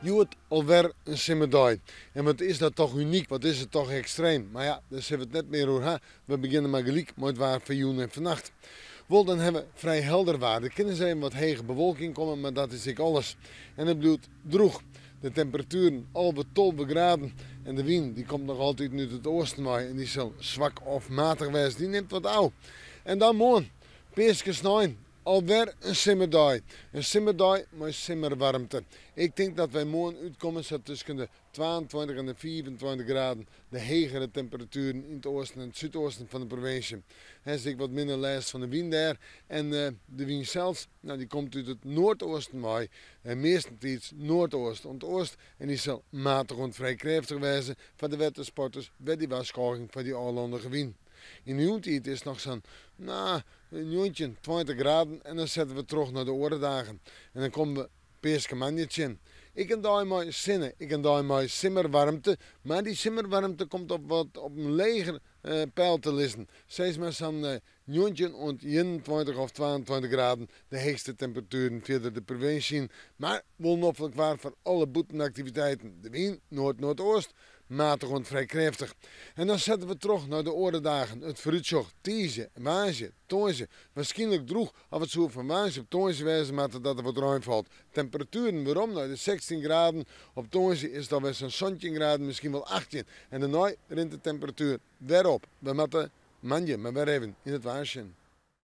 Je wordt alweer een simmerdag. En wat is dat toch uniek, wat is het toch extreem. Maar ja, daar zullen we het net meer over. We beginnen maar gelijk met waar van joen en vannacht. Wel, dan hebben we vrij helder waar. Er kunnen zijn wat hege bewolking komen, maar dat is ik alles. En het bloedt droeg. De temperaturen al bij 12 graden. En de wind die komt nog altijd uit het oosten mee. En die zal zwak of matig wezen. Die neemt wat ouw. En dan morgen, Peerskesnijn. Alweer een simmerdag. Een simmerdag met simmerwarmte. Ik denk dat wij morgen uitkomen zo tussen de 22 en de 24 graden. De hegere temperaturen in het oosten en het zuidoosten van de provincie. Hij is wat minder last van de wind daar. En de wind zelfs, nou, die komt uit het noordoosten mee. En meestens noordoosten en oost. En die zal matig en vrij krachtig wezen voor de watersporters bij die waarschuwing van die aanlandige wind. In de joentijd is het nog zo'n, een joentje, 20 graden en dan zetten we terug naar de orendagen. En dan komen we Peerskemannetje in. Ik kan daar maar zinnen, ik kan daar maar simmerwarmte, maar die simmerwarmte komt op een leger pijl te liggen. Steeds maar zo'n joentje en 21 of 22 graden, de hoogste temperaturen verder de provincie. Maar onopvallend waar voor alle boetenactiviteiten. De wind, noord-noordoost, matig en vrij krachtig. En dan zetten we terug naar de orendagen. Het vooruitzicht, tiesje, maasje, toonsje. Waarschijnlijk droeg of het zo van maasje op toonsje wezen, maar dat er wat ruim valt. Temperaturen waarom? Nou, de 16 graden. Op toonsje is dat weer zo'n 17 graden, misschien wel 18. En daarna rint de temperatuur weer op. We moeten manje, maar weer even in het waarsje.